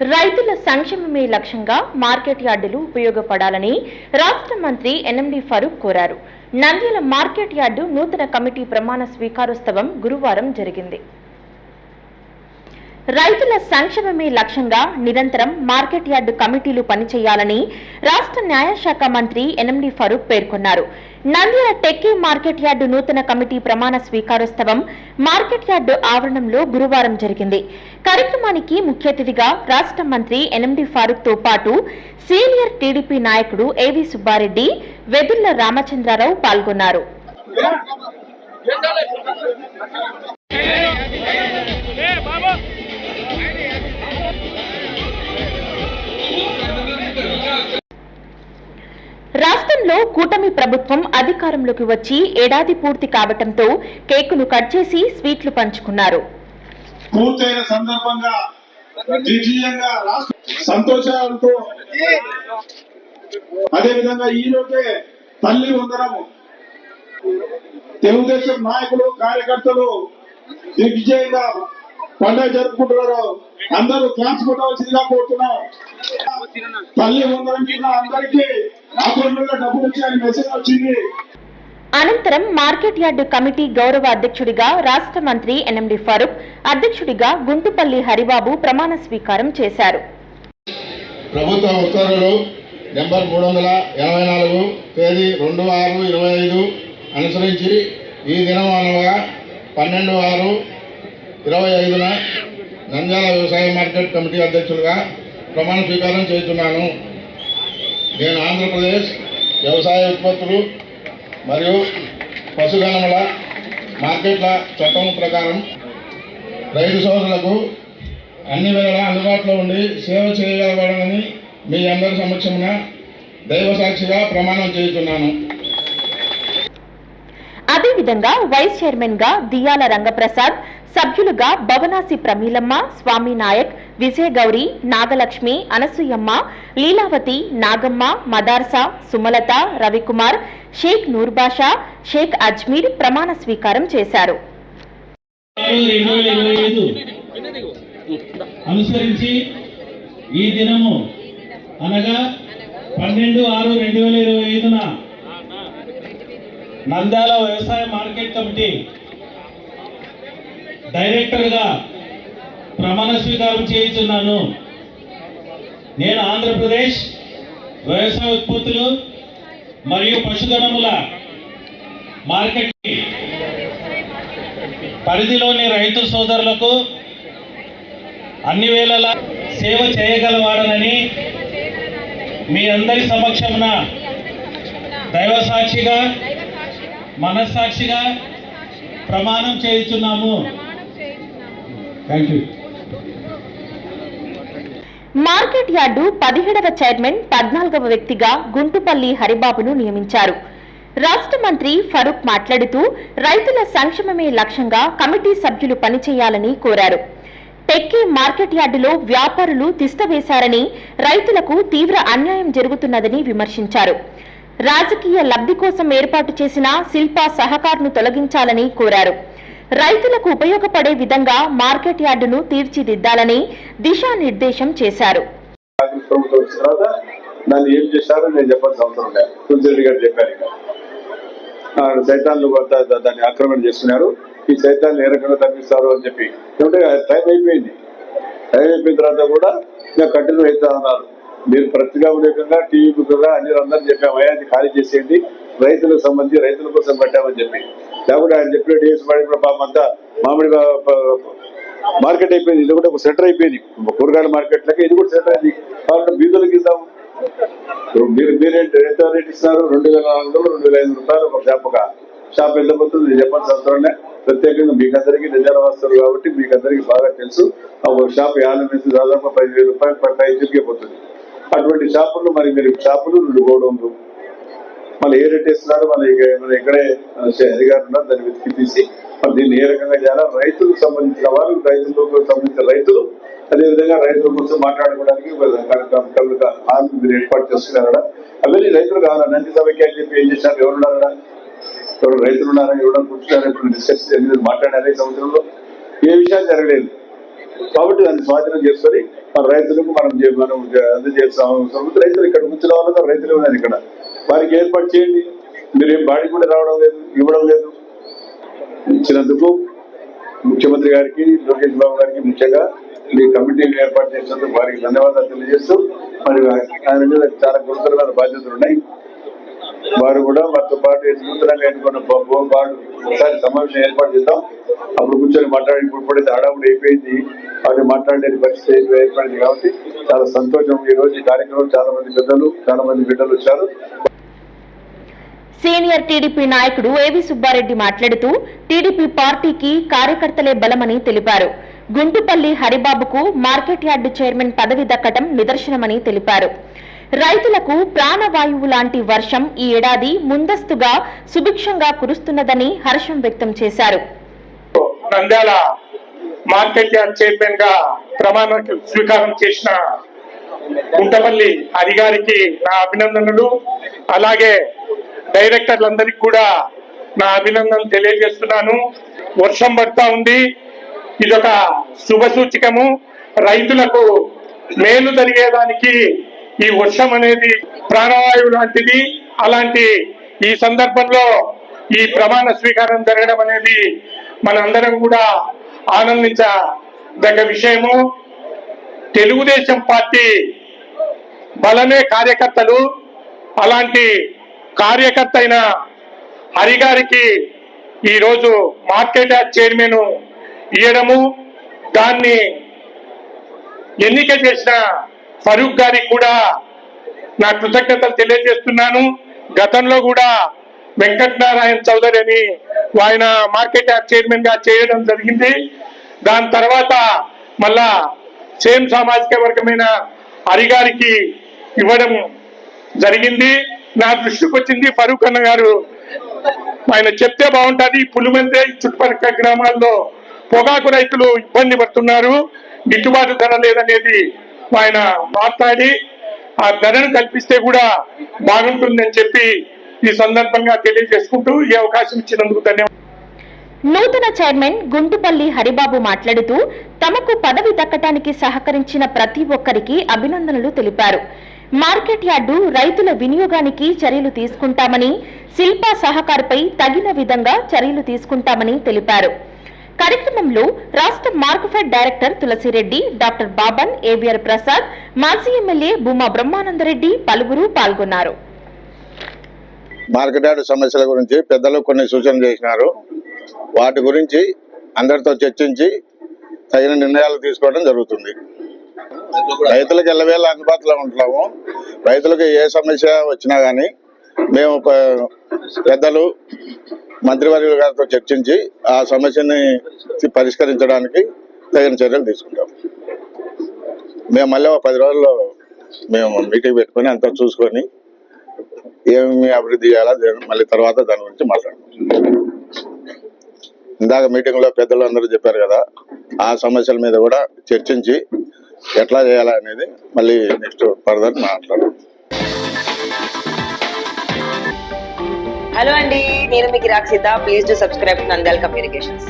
రైతుల సంక్షేమమే లక్ష్యంగా మార్కెట్ యార్డులు ఉపయోగపడాలని రాష్ట్ర మంత్రి ఎన్ఎండి ఫరూక్ కోరారు. నంద్యాల మార్కెట్ యార్డు నూతన కమిటీ ప్రమాణ స్వీకారోత్సవం గురువారం జరిగింది. రైతుల సంక్షేమమే లక్ష్యంగా నిరంతరం మార్కెట్ యార్డు కమిటీలు పనిచేయాలని రాష్ట్ర న్యాయశాఖ మంత్రి ఎన్ఎండి ఫరూక్ పేర్కొన్నారు. నంద్యాల టెక్కీ మార్కెట్ యార్డు నూతన కమిటీ ప్రమాణ స్వీకారోత్సవం మార్కెట్ యార్డు ఆవరణంలో గురువారం జరిగింది. కార్యక్రమానికి ముఖ్య అతిథిగా రాష్ట్ర మంత్రి ఎన్ఎండి ఫరూక్ తో పాటు సీనియర్ టీడీపీ నాయకుడు ఏవి సుబ్బారెడ్డి, వెదుర్ల రామచంద్రారావు పాల్గొన్నారు. రాష్ట్రంలో కూటమి ప్రభుత్వం అధికారంలోకి వచ్చి ఏడాది పూర్తి కావడంతో కేకులు కట్ చేసి స్వీట్లు పంచుకున్నారు. పూర్తయిన సందర్భంగా సంతోషాలతో అదేవిధంగా ఈ రోజే తల్లి వందనము తెలుగుదేశం నాయకులు కార్యకర్తలు దిగ్విజయంగా పండుగ జరుపుకుంటున్నారు. అందరూ క్లాస్ కొట్టవలసిందిగా కోరుతున్నాం. తల్లి వందనం కింద అందరికీ అకౌంట్లో డబ్బులు వచ్చాయని మెసేజ్ వచ్చింది. అనంతరం మార్కెట్ యార్డు కమిటీ గౌరవ అధ్యక్షుడిగా రాష్ట్ర మంత్రి ఎన్ఎండి ఫరూక్, అధ్యక్షుడిగా గుంటుపల్లి హరిబాబు ప్రమాణ స్వీకారం చేశారు. ప్రభుత్వ ఉత్తర్వులు నెంబర్ 384 తేదీ 2/6/25 అనుసరించి ఈ దినం అనగా 12/6/25న నంద్యాల వ్యవసాయ మార్కెట్ కమిటీ అధ్యక్షులుగా ప్రమాణ స్వీకారం చేస్తున్నాను. నేను ఆంధ్రప్రదేశ్ వ్యవసాయ ఉత్పత్తులు మరియు పశుగణముల మార్కెట్ల చట్టం ప్రకారం రైతు సోదరులకు అన్ని వేళలా అందుబాటులో ఉండి సేవ చేయగలగడమని మీ అందరి సమక్షమున దైవ సాక్షిగా ప్రమాణం చేస్తున్నాను. అదేవిధంగా వైస్ చైర్మన్ గా దియాల రంగప్రసాద్, సభ్యులుగా భవనాసి ప్రమీలమ్మ, స్వామి నాయక్, విజయగౌరి, నాగలక్ష్మి, అనసూయమ్మ, లీలావతి, నాగమ్మ, మదార్సా, సుమలత, రవికుమార్, షేక్ నూర్బాషా, షేక్ అజ్మీర్ ప్రమాణ స్వీకారం చేశారు. అనుసరించి ఈ దినము అనగా 12/6/2025న నంద్యాల వ్యవసాయ మార్కెట్ కమిటీ డైరెక్టర్గా ప్రమాణ స్వీకారం చేయించున్నాను. నేను ఆంధ్రప్రదేశ్ వ్యవసాయ ఉత్పత్తులు మరియు పశుగణముల మార్కెట్ పరిధిలోని రైతు సోదరులకు అన్ని వేళలా సేవ చేయగలవాడనని మీ అందరి సమక్షమున దైవ సాక్షిగా మనస్సాక్షిగా ప్రమాణం చేయించున్నాము. Thank you. మార్కెట్ యార్డు 17వ చైర్మన్ 14వ వ్యక్తిగా గుంటుపల్లి హరిబాబును నియమించారు. రాష్ట్ర మంత్రి ఫరూక్ మాట్లాడుతూ రైతుల సంక్షేమమే లక్ష్యంగా కమిటీ సభ్యులు పనిచేయాలని కోరారు. టెక్కీ మార్కెట్ యార్డులో వ్యాపారులు తిష్టవేశారని, రైతులకు తీవ్ర అన్యాయం జరుగుతున్నదని విమర్శించారు. రాజకీయ లబ్ధి కోసం ఏర్పాటు చేసిన శిల్పా సహకార్ను తొలగించాలని కోరారు. రైతులకు ఉపయోగపడే విధంగా మార్కెట్ యార్డును తీర్చిదిద్దాలని దిశానిర్దేశం చేశారు. దాన్ని ఆక్రమణ చేస్తున్నారు. ఈ సైతాన్ని ఏ రకంగా తగ్గిస్తారు అని చెప్పి టైం అయిపోయిన తర్వాత కూడా ఇంకా కంటిన్యూ అవుతా ఉన్నారు. మీరు ప్రతిజ్ఞాపూర్వకంగా టీవీ బుక్గా అన్ని అందరూ చెప్పామయ్యా, అది ఖాళీ చేసేయండి, రైతులకు సంబంధించి రైతుల కోసం పెట్టామని చెప్పి. లేకపోతే ఆయన చెప్పిన డిఎస్ పాపం అంతా మామిడి మార్కెట్ అయిపోయింది. ఇది కూడా ఒక సెంటర్ అయిపోయింది. కూరగాయల మార్కెట్లకి ఇది కూడా సెంటర్ అయింది. కాబట్టి బీదులకు ఇద్దాం. మీరేంటి ఎంత రేట్ ఇస్తున్నారు? 2,400, 2,500 ఒక షాప్ ఎంత పోతుంది చెప్పాల్సిన అవసరంలే. ప్రత్యేకంగా మీకందరికీ నిజాలు వస్తారు కాబట్టి మీకందరికీ బాగా తెలుసు. ఒక షాప్ 50 నుంచి దాదాపు 15,000 రూపాయలు పైకి పోతుంది. అటువంటి షాపులు మరి మీరు షాపులు 2 గోడౌన్లు మళ్ళీ ఏ రేట్ ఇస్తున్నారు? మళ్ళీ ఇక్కడే అధికారులు ఉన్నారు, దాన్ని వెతికి తీసి మరి దీన్ని ఏ రకంగా చేయాలా? రైతులకు సంబంధించిన వారు, రైతులకు సంబంధించిన రైతులు, అదేవిధంగా రైతుల కోసం మాట్లాడుకోవడానికి మీరు ఏర్పాటు చేస్తున్నారా? అవన్నీ రైతులు కావాలా? నంది సభకి అని చెప్పి ఏం చేశారు? ఎవరున్నారా? ఎవరు రైతులు ఉన్నారా? ఎవరైనా కూర్చున్నారా? ఇప్పుడు డిస్కస్ జరిగింది, మాట్లాడారా? ఈ సంవత్సరంలో ఏ విషయాలు జరగలేదు. కాబట్టి దాన్ని స్వాధీనం చేసుకొని మన రైతులకు మనం అందజేస్తాం. రైతులు ఇక్కడ కూర్చున్న వాళ్ళతో రైతులు ఉన్నారు, ఇక్కడ వారికి ఏర్పాటు చేయండి. మీరు ఏం బాడీ కూడా రావడం లేదు, ఇవ్వడం లేదు. ఇచ్చినందుకు ముఖ్యమంత్రి గారికి, లోకేష్ బాబు గారికి ముఖ్యంగా మీ కమిటీని ఏర్పాటు చేసినందుకు వారికి ధన్యవాదాలు తెలియజేస్తూ, మరి ఆయన మీద చాలా గురుతరమైన బాధ్యతలు ఉన్నాయి. వారు కూడా వారితో పాటు నూతనంగా ఎన్నుకున్న వారు ఒకసారి సమావేశం ఏర్పాటు చేద్దాం. అప్పుడు కూర్చొని మాట్లాడి ఇప్పుడైతే హడావుడు అయిపోయింది, వాటి మాట్లాడే పరిస్థితి ఏర్పడింది. కాబట్టి చాలా సంతోషం. ఈ రోజు ఈ కార్యక్రమం చాలా మంది బిడ్డలు వచ్చారు. సీనియర్ టీడీపీ నాయకుడు ఏవి సుబ్బారెడ్డి మాట్లాడుతూ టీడీపీ పార్టీకి కార్యకర్తలే బలమని తెలిపారు. గుంటుపల్లి హరిబాబుకు మార్కెట్ యార్డు చైర్మన్ పదవి దక్కడం నిదర్శనమని తెలిపారు. రైతులకు ప్రాణవాయువు లాంటి వర్షం ఈ ఏడాది ముందస్తుగా సుభిక్షంగా కురుస్తున్నదని హర్షం వ్యక్తం చేశారు. నంద్యాల మార్కెట్ యార్డ్ చైర్మన్ గా ప్రమాణ స్వీకారం చేసిన గుంటపల్లి హరి గారికి నా అభినందనలు. అలాగే డైరెక్టర్లందరికీ కూడా నా అభినందనలు తెలియజేస్తున్నాను. వర్షం పడతా ఉంది, ఇదొక శుభ సూచకము. రైతులకు మేలు జరిగేదానికి ఈ వర్షం అనేది ప్రాణవాయువు లాంటిది. అలాంటి ఈ సందర్భంలో ఈ ప్రమాణ స్వీకారం జరగడం అనేది మనందరం కూడా ఆనందించదగ్గ విషయము. తెలుగుదేశం పార్టీ బలమే కార్యకర్తలు. అలాంటి కార్యకర్త అయిన హరి గారికి ఈరోజు మార్కెట్ యార్డ్ చైర్మన్ ఇవ్వడము, దాన్ని ఎన్నిక చేసిన ఫరూక్ గారికి కూడా నా కృతజ్ఞతలు తెలియజేస్తున్నాను. గతంలో కూడా వెంకటనారాయణ చౌదరి అని ఆయన మార్కెట్ యార్డ్ చైర్మన్ గా చేయడం జరిగింది. దాని తర్వాత మళ్ళా సేమ్ సామాజిక వర్గమైన హరి గారికి ఇవ్వడం జరిగింది. నా దృష్టికి వచ్చింది ఫరూక్ అన్న గారు, ఆయన చెప్తే బాగుంటుంది. పులిమందే చుట్టుపక్కల గ్రామాల్లో పొగాకు రైతులు ఇబ్బంది పడుతున్నారు, గిట్టుబాటు ధర లేదనేది ఆయన మాట్లాడి ఆ ధరను కల్పిస్తే కూడా బాగుంటుందని చెప్పి ఈ సందర్భంగా తెలియజేసుకుంటూ ఈ అవకాశం ఇచ్చినందుకు ధన్యవాదాలు. నూతన చైర్మన్ గుంటుపల్లి హరిబాబు మాట్లాడుతూ తమకు పదవి దక్కటానికి సహకరించిన ప్రతి ఒక్కరికి అభినందనలు తెలిపారు. మార్కెట్ యార్డు రైతుల వినియోగానికి చర్యలు తీసుకుంటామని, శిల్పా సహకార్పై తగిన విధంగా చర్యలు తీసుకుంటామని తెలిపారు. కార్యక్రమంలో రాష్ట్ర market director Tulasi Reddy, doctor Baban, AVR Prasad, మాజీ ఎమ్మెల్యే భూమా బ్రహ్మానందరెడ్డి పలువురు పాల్గొన్నారు. మార్కెట్ యార్డు సమస్యల గురించి పెద్దలు కొన్ని సూచనలు చేసినారు. వాటి గురించి అందరితో చర్చించి తగిన నిర్ణయాలు తీసుకోవడం జరుగుతుంది. రైతులకు ఎల్లవేళ అందుబాటులో ఉంటున్నాము. రైతులకు ఏ సమస్య వచ్చినా కానీ మేము పెద్దలు మంత్రివర్యుల గారితో చర్చించి ఆ సమస్యని పరిష్కరించడానికి తగిన చర్యలు తీసుకుంటాం. మేము మళ్ళీ 10 రోజుల్లో మేము మీటింగ్ పెట్టుకొని అంతా చూసుకొని ఏమి అభివృద్ధి చేయాలా మళ్ళీ తర్వాత దాని గురించి మాట్లాడుకుంటాం. ఇందాక మీటింగ్ లో పెద్దలు అందరూ చెప్పారు కదా, ఆ సమస్యల మీద కూడా చర్చించి ఎట్లా చేయాలా అనేది మళ్ళీ నెక్స్ట్ ఫర్దర్ మాట్లాడదాం. హలో అండి, నేను మీ కిరాక్ Seetha. Please do subscribe to Nandyala communications.